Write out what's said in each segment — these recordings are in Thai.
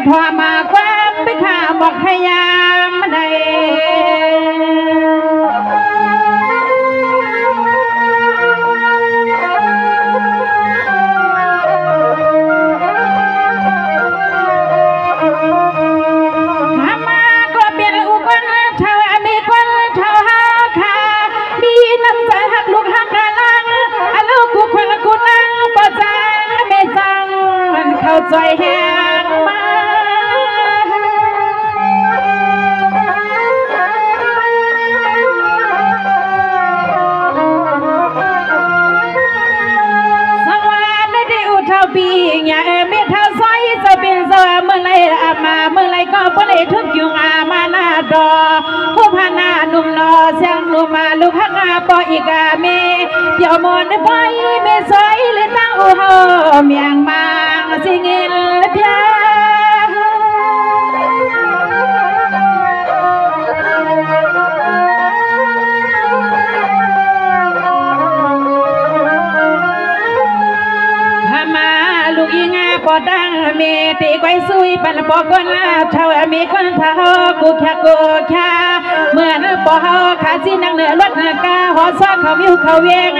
ทอมาความไปข้าบอกพยายามใดใจแห้งมาสวรรค์ได้อุทาปีอย่าเมตตาใสจะเป็นเสือเมื่อไรอามาเมื่อไรก็บ่ได้ทุกยุงอามาหน้าดอผู้พานาหนุ่มนอเสียงหนุ่มมาลูกฮักอาปออีกาเมเดี๋ยวมอนไปเมสวยเลยตั้งอู่เฮาเมียงมาสิเงินเพียลูกยิงปอดังเมตีไว้ซุยปันปอคนลาเท่ามีคนเท่ากูแค่เมื่อนปอเฮาขาจีนังเนื้อรถกาหอซ้อนเขาวิวเขาเวง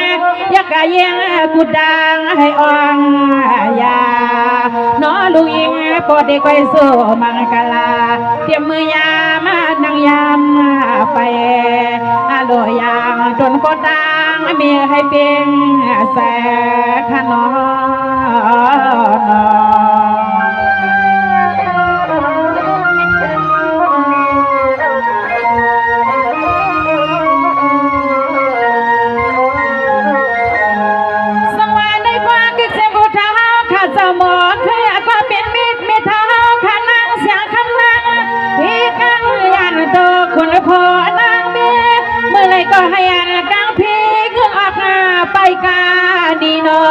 ยักกะเยงกูดังให้อ่องยาน้อลูกยิงปอตีไว้สู้มังกลาเตรียมมือยามานั่งยามไปอาโลยางจนปอดังมีให้เป็นแสขนอก็ให้อันกังพีขึ้นออกไปกาดีนอ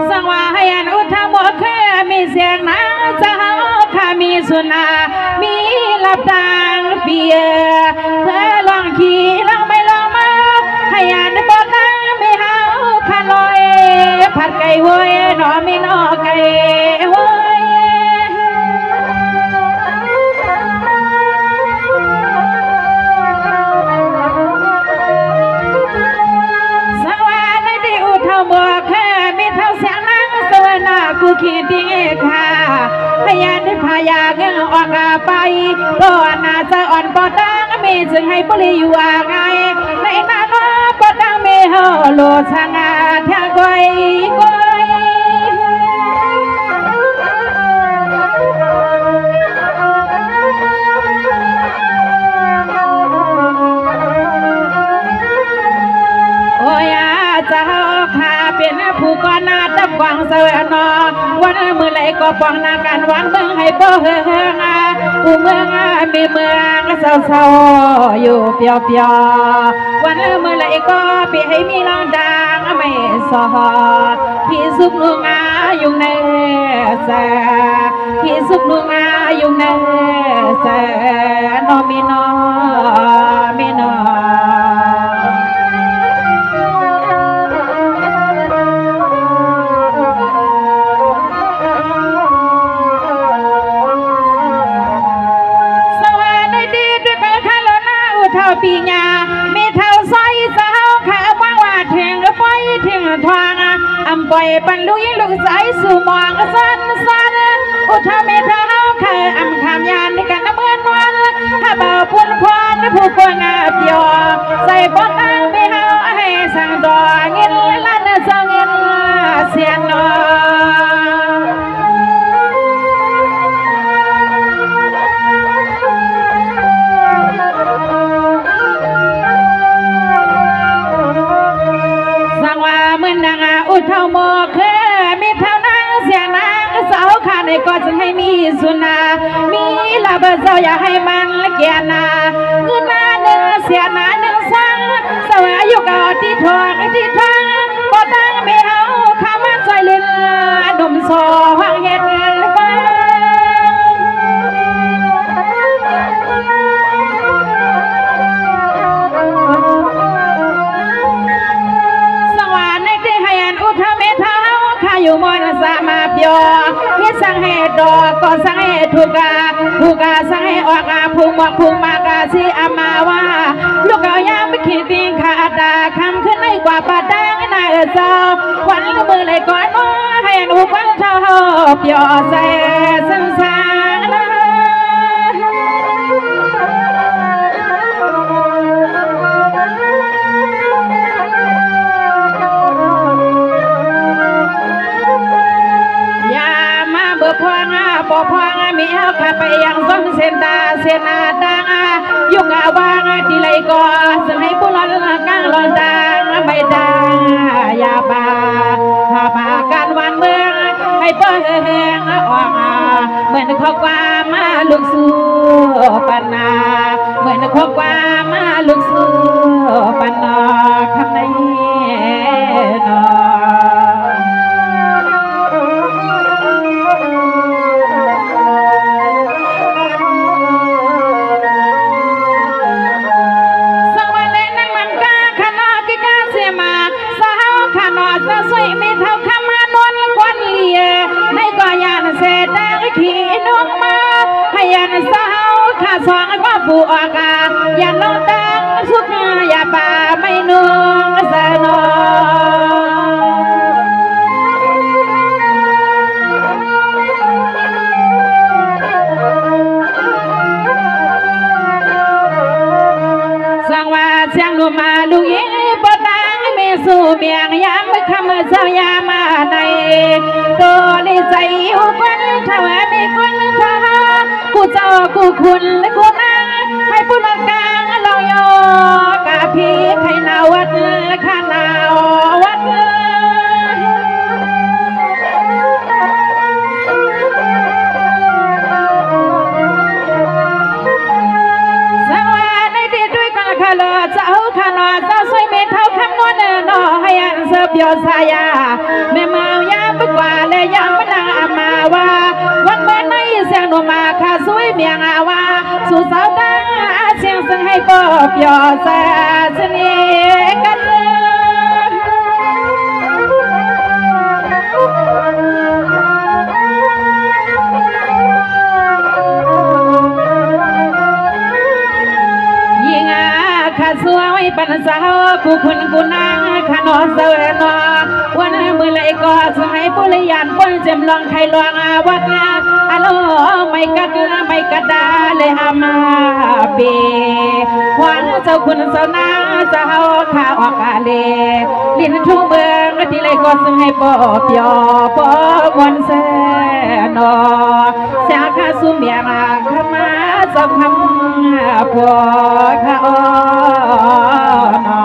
สังว่าให้อันอุทาบกเคยมีเสียงนะจะหาข้ามีสุนามีลับดังเปียเธอลองขี่ลองไม่ลองมาให้อันบอตั้งไม่หาข้าลอยผัดไก่เว้ยหนอไม่นอไก่เว้ยสังวาในที่อุทาบกเคยมีเท่าเสียงนั่งสวนากูคิดดีค่ะพยานที่พายาเงอออกไปก็น่าจะอ่อนปอดังมีจึงให้บริอยู่ไงในนั้นปอดังมีเฮาโลชงาแทงก้อยเป็นผู้ก่อหน้าตับกวางเสวนอวันมือไหลก็ปองนาการวางเมืองให้บ่เฮืองผู้เมืองมีเมืองเศร้าๆอยู่เปียวๆวันมือไหลก็ปีให้มีลองดังไม่สอที่สุกนุงอาอยู่ในแสที่สุกนุงอาอยู่ในแสนอมีนอมีนอปีญามีเท่าซอยสาวขาว่างว่าถึงปล่อยถึงทางอำปล่อยปันลุยลูกสายสู่มองสั้นอุทามีเท่าขาอำคำยานในกันเมื่อนวันถ้าเบาปุ่นควันผู้กวนเปียวใส่ปอตั้งไม่เฮาให้สั่งดอเงินล้านสองเงินเสียนนออุทาวโมเคมีเท่านั้นเสียนางสาวขาในก็จะให้มีสุนามีลาบเจ้าอย่าให้มันเกียนาเงินนาหนึ่งเสียนาหนึ่งสังสวายุกอที่ทองก็ตั้งไม่เอาข้ามันซอยเลือดมโซ่ห้องเห็ด ทุกาผู้กาสังให้ออกอาผู้หมอกผู้มากาสีอามาว่าลูกเอายามไปขีดตีนขาดาคำขึ้นในกว่าปาดังนายเจ้าวันมือเลยก่อนน้อให้หนูควันเท่าเปียใส่สังสารปอพวงมีเอาขับไปยังส้มเส้นตาเส้นนาดังยุกาวางที่ไหลก่อสมัยปุรนกังลอนดังไม่ดังยาบาหาบาการวันเมืองให้เปิดแหงออกเหมือนข้อความมาลุกสู้ปันนาเหมือนข้อความมาลุกสู้ปันนาคำในนอขี่นุ่งมาให้ยันสาวข้าสองก็ผู้อากาอย่าลงดังสุขอย่าป่าไม่นุ่งสนอสังว่าเสียงนุ่มมาลูกยิ่งปะตังไม่สู้เมียงยามคำเศร้ายามาในก็ลิใจอุบลเท่ามีคนท่ากูเจ้ากูคุณและกูนางให้ผู้นักกลางเราโยกะพี่ให้นาวัดข้านาวัดสังว่าในที่ด้วยกันข้าเลอเจ้าข้านอเจ้าสวยเมเท่าคำนวลนอให้อันเสบยอสายาแม่เมายาบึกว่าและยังไม่นางอามาว่าวันเมื่อในเสียงหนูมาข้าสวยเมียงอาว่าสู่สาวดังเสียงซึ่งให้ปอบยอสาสนีกันข้าสวยปันสาวกูคุณกูนางข้านอเสวนอวันมือไหลก็สมัยปุริยานปนเจมลองไข่ลวงวัดอโลไม่กัดดาเลยอามาเปหวานเจ้าคุณสาวนางสาวข้าออกอาเลลินทุ่งเบืองที่ไหลก็สมัยปอบยอปอมวนเสนอเสียข้าสุเมียนาข้ามาเจ้าคำพอข้าอ้อนอ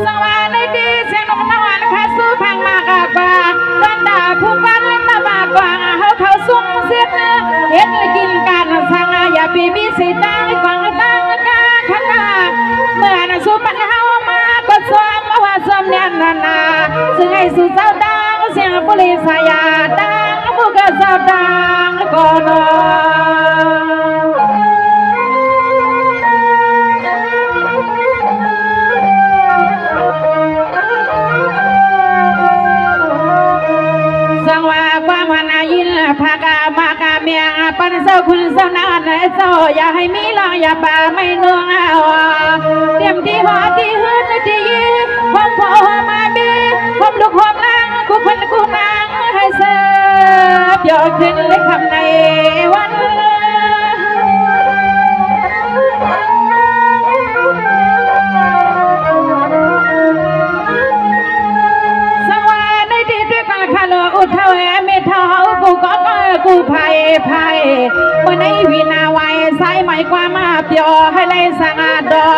สวัสดีเสียงนกนวันข้าสู้พังมากกว่าดันดาผู้บ้านเล่นตะบากกว่าเขาสุ่มเสียเห็นกินกันสังอย่าปีบีสีตางกวางตั้งกาข้างหน้าเมื่อนั้นสู้ปัญหามาก็ซ้อมว่าซ้อมเนี่ยนาซึ่งให้สู่เจ้าดังเสียงปุริสายาดังผู้ก็เจ้าดังก่อนสังว่าความวันอายินพากามากาเมียปันเจ้าคุณเจ้านานเจ้าอย่าให้มีลองอย่าป่าไม่เนื่องเตรียมที่หัวที่หืนที่ยีความพ่อมาบีความลูกความนางกูคนกูนางให้เสิร์ฟยอดขึ้นเลยคำในวันสังว่าในที่ด้วยกันข้าเลออุทเท่าแอเมเท่ากูก็กูภัยเมื่อในวินาวัยสายไหมความมาเปียวให้เลยสังอาดอ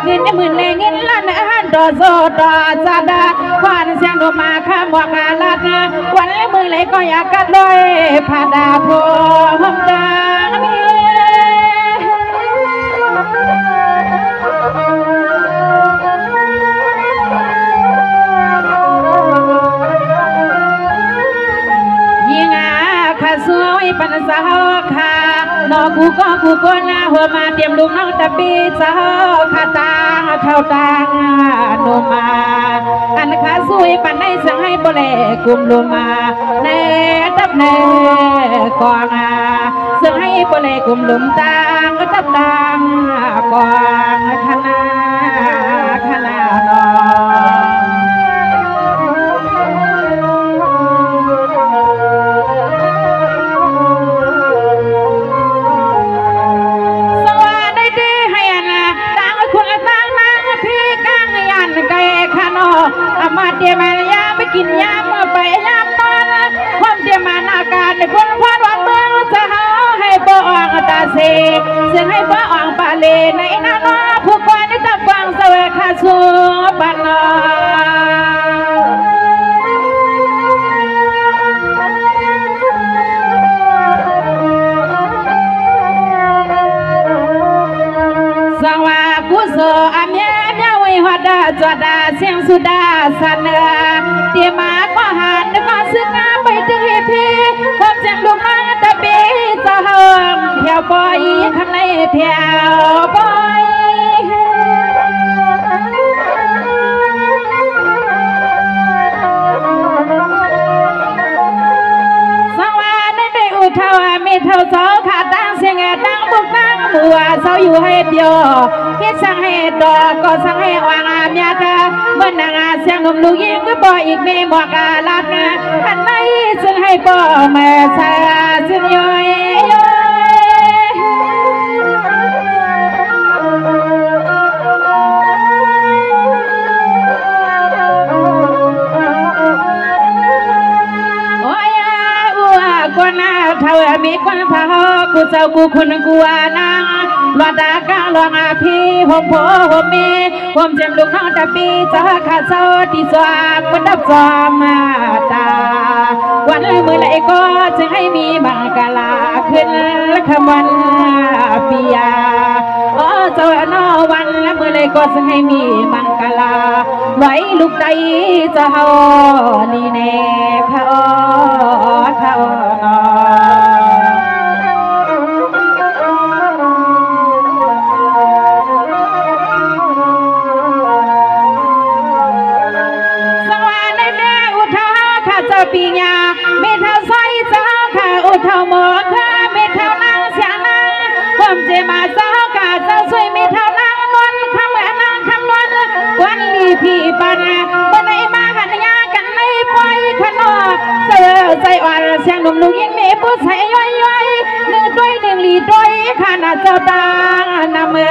เงินหมื่นเลยเงินล้านหันดอโซดอซาดาควันเสียงดอกมาข้ามวกาลัดวันเลยมือเลยก็อยากกัดลอยผาดาโพหอมดังมียิงข้าสวยปันสาวข้า นอกูก็กูก็น่าหัวมาเตรียมลูกน้องตะปีเจ้าขาตาเท่าตางโนมาอันขาซุยปันในสังให้บ่แลกุมลงมาแน่ตับแน่กองสังให้บ่แลกุมลุมตางตับตางกองคณะนอมาเดียมายาไม่กินยาเมื่อไปยามนอนความเดียมานาการในคนพอดวันเมืองจะหาให้บ่อองตาเสเสียงให้บ่อองปาเลในนาโนผู้กวนในตะฟังเสวคาสูปันนอสังวากุโสอาเมียหัวดาจวดาเสียงสุดาสันเตียมาก็หันก็ซึ้งไปถึงพีความเสียงลูกน้องตะเบจะเฮิมเที่ยวปอยข้างในเที่ยวปอยสังวาในได้อุทาวามีเท่าเสาขาตั้งเสียงตั้งบุกตั้งบัวเสาอยู่ให้เดียวคิดสั่งให้ดอกก็สั่งให้วางอาเมียเธอเมื่อนางเสียงหนุ่มลูกยิงก็บ่อีกมีหมวกลัดอันไหนซึ่งให้บ่แม่ชายซึ่งย่อยเท่ามีคนพากูเจ้ากูคนกูนางลอดากางลองอาพี่หอมโผหอมมีหอมเจ็บลูกน้องตะปีจะขาดเศร้าที่สวากบนดับจอมาตาวันมือไหลก็จึงให้มีบังกะลาขึ้นขมันปียาเจ้านอวันมือไหลก็จึงให้มีบังกะลาไหวลูกใจจะเฮาลีเน่เขาปีญาเมทาไซเจ้าข้าอุทาวหมอข้าเมทานางเสียงนางความเจมาเจ้าข้าเจ้าสวยเมทานางนวลคำนางคำนวลวันลีพี่ปันบนในมาหันยากันในปล่อยขนอเสือใจอ่อนเสียงหนุ่มลูกยิ่งมีผู้ใส่ย่อยหนึ่งด้วยหนึ่งลีด้วยขานาเจ้าตานำเมือ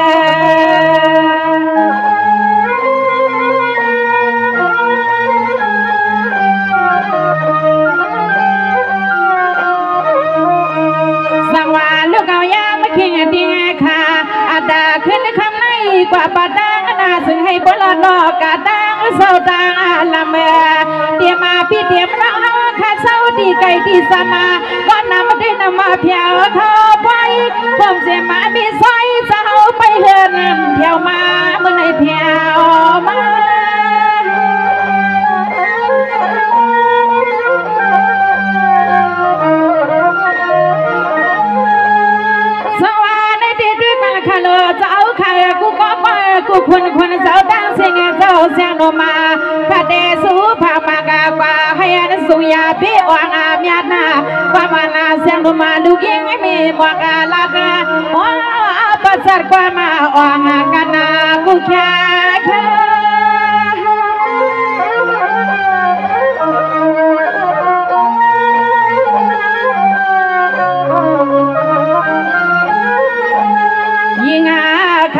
ดีค่ะอาดาขึ้นคำในกว่าปาดังนาซึ่งให้บลนอกกาดังเศร้าตาละเมเดียมาพี่เดียมเราข้าเศร้าดีไก่ดีสมาก็นำได้นำมาเพียวเข้าไปผมเสียมามีสอยเจ้าไปเฮือนเที่ยวมาเมื่อในเพียวมากูคนเจ้าตั้งเสียงเจ้าเสียงโนมาพระเดสุภามากากว่าให้อันสุยาพี่อ่างอาเมียนาว่ามานาเสียงโนมาลูกยิงไม่มีหมวกลัดอ๋อประสาทความมาอ่างกันนากูแค่ข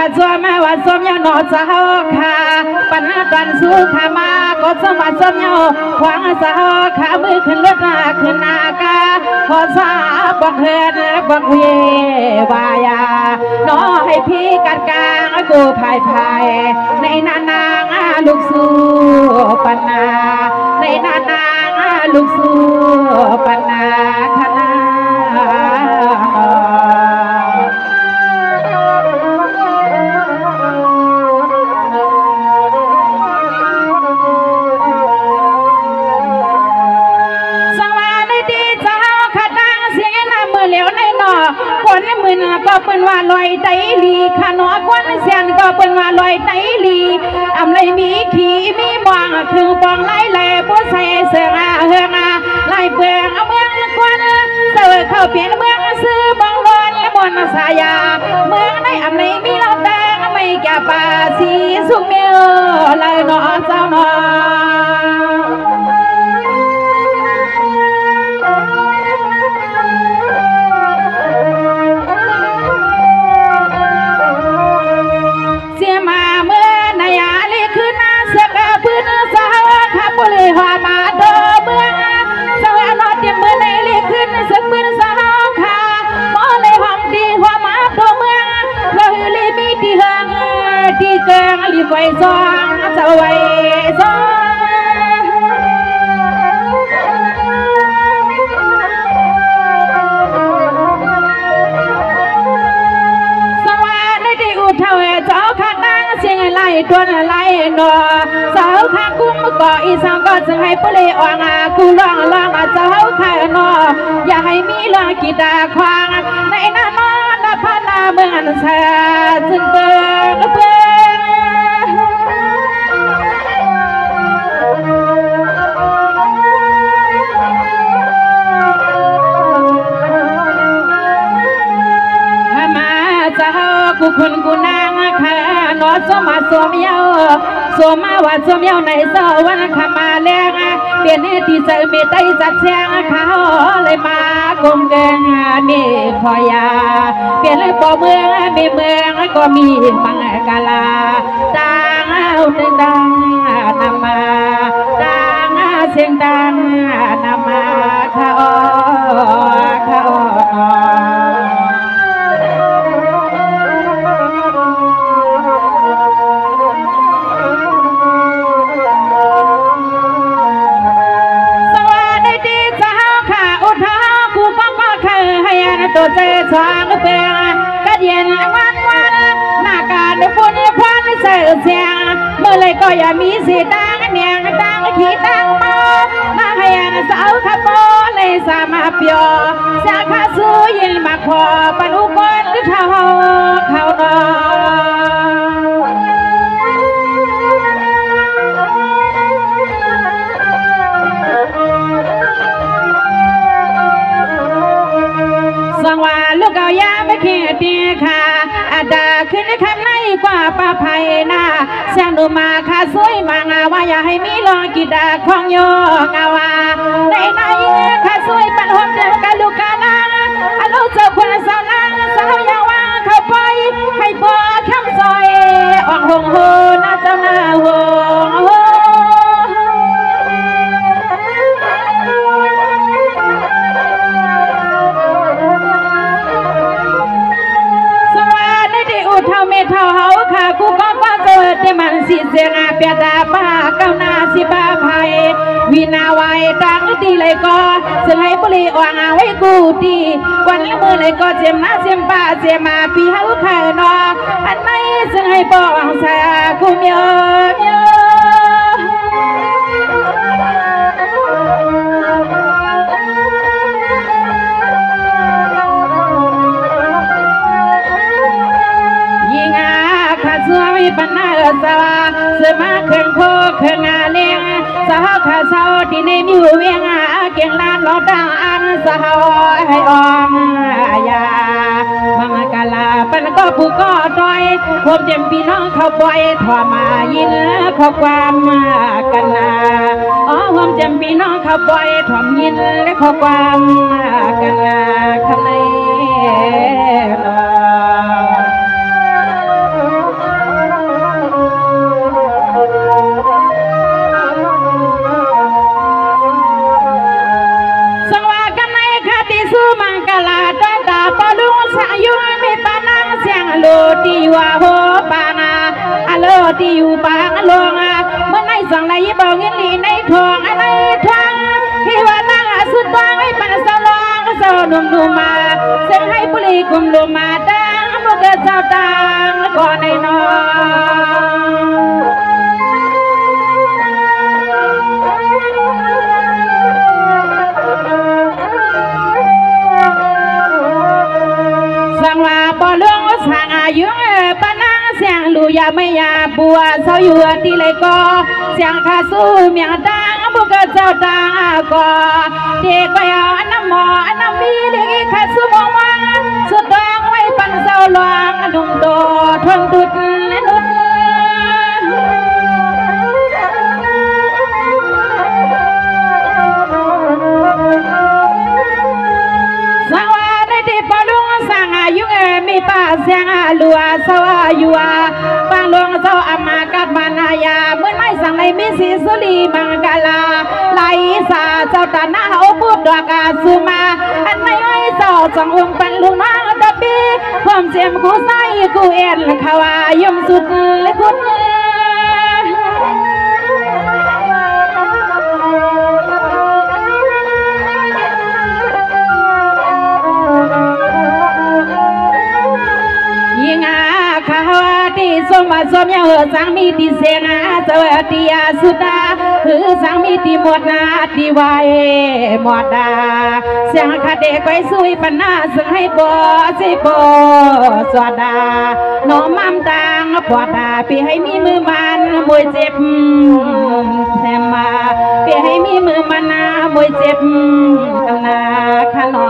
้าจัวมาว่าสมยาโนเจ้าข้าปัญหาตันสู้ข้ามาก็สมาสมยาขวางเจ้าข้ามือขึ้นรถขึ้นนากาขอสาบักเฮินบักเววายาน้อให้พี่กัดกลางกูภายในนานางลูกสู้ปัญนาในนานางลูกสู้ปัญนาธนา คนในมือ ปืนก็ปืนว่าลอยไตลีขานอควันเสียนก็ปืนว่าลอยไตลีอำไรมีขี่มีมองถึงปองไล่แหล่ผู้ใส่เสือเฮืองไล่เบืองเมืองควันเสือเข้าเปลี่ยนเมืองซื้อบังลอนและบนสายาเมืองในอำไรมีเราแดงไม่แก่ป่าสีสุกเมียวเลยนอเจ้านอบุรีหอมาโดเมืองสวรรค์เตรียมมือในเรียกขึ้นสึกปืนสาวขาหมอเลยห้องดีหัวมาโดเมืองเราฮือลีมีที่เฮืองที่เกิงรีบไว้ซองจะไว้ซองสวรรค์ในที่อุทาวเจ้าข้าตั้งเสียงไล่ตัวนไล่นอสาวข้ากุ้งก็อีสานก็จะให้ปุริอ่างกูร้องร้องเจ้าข้านออย่าให้มีเรื่องกีดาควางในน้ำนอนพานาเมืองเสือจึงเบิกเบิมาเจ้ากูคุณกูนางข้านอสมาสมเยาสวมาว่าสวมเยาในสวรรค์ขมาแรงเปลี่ยนให้ที่เสมีไตจัดเสียงเขาเลยมากงเกินมีพอยาเปลี่ยนเลยปอเมืองมีเมืองก็มีมังกลาดังเอาตึงดังนำมาดังเสียงดังนำมาเขาตัวเจ้าสางเปียกระเดียนวันหน้าการปุ่นควันเสือเสียงเมื่อไรก็อย่ามีสีดังเนียงดังขี้ดังมาหน้าให้อันสาวขับโบเลยสามาเปียวสาขาสู้ยินมาพอปนุกนเขาดอสังว่าลูกเอายาไม่เขียดดีค่ะอาดาขึ้นในคำในกว่าป้าไผ่นาเสียงดูมาค่ะสวยมางาว่าอย่าให้มีลองกีดาของโยงาว่าในค่ะสวยปันหอมเดินกับลูกกานาอาลูกเจ้าคนสาวนางสาวยาว่าเข้าไปให้บ่คำซอยอ่องหงโหน่าเจ้าหน้าหงโหเท่าเมเท่าเฮาค่ะกูก็เจอที่มันสิเสียงเปียดาป้าเก้าหน้าสิบ้าภัยวินาไว้ตั้งดีเลยก็ซึ่งให้ปุริอ่างไว้กูดีวันละมือเลยก็เจียมหน้าเจียมป้าเจียมาปีเฮาค่ะนออันไหนซึ่งให้ปองสากูเมียสวยปนสวาสมาเข่งโคเข่งเลี้ยงสาวขาสาวที่ในมิวเวียงเก่งลานลอดังอันสาวให้อองยาบังกาลาเป็นก็ผู้ก็ดอยผมเจ็บพี่น้องเขาบ่อยทอมายินขอความกันนาผมเจ็บพี่น้องเขาบ่อยทอมยินและขอความกันนาข้างในที่ว่าโหปางอโลที่อยู่ปางลงเมื่อในสังไหลบอกเงินลีในทองอะไรทองที่ว่าตั้งสุดตองให้ปันสลองเจ้าหนุ่มมาเสียงให้ปุริกุมลุมาดังมุกเจ้าตังก่อนในนอสังว ไม่ยาบัวเศร้าอยู่ที่เลยก็เสียงข้าสู้เมียดังบุกเจ้าดังก็เด็กก็ยาวน้ำหมอน้ำมีเด็กข้าสู้มองว่าสุดดังไว้ปันเศร้าหลวงนุ่มโตทนดุดนุดมีป้าเสียงลัวสวายัวบางหลวงเจ้าอามากัดมานายาเมื่อไม่สั่งในมิสิสุลีมังกาลาไลสาเจ้าตาหน้าเอาพูดดวกาสุมาอันไม่ไอ้เจ้าสององค์เป็นลูกน้องตะปีความเสียมกูใส่กูเอ็นขวายมสุดเลยคุณสมบัติสมยังสังมีติเสนาสวัสดีสุดาคือสังมีติหมดนาติไว้หมดดาเสียงคาเดก้อยสุยปนาสึงให้บ่สิบ่สวดาน้อมมั่มตังปวดาปีให้มีมือมันมวยเจ็บแซมมาปีให้มีมือมันมวยเจ็บตำนาขนอ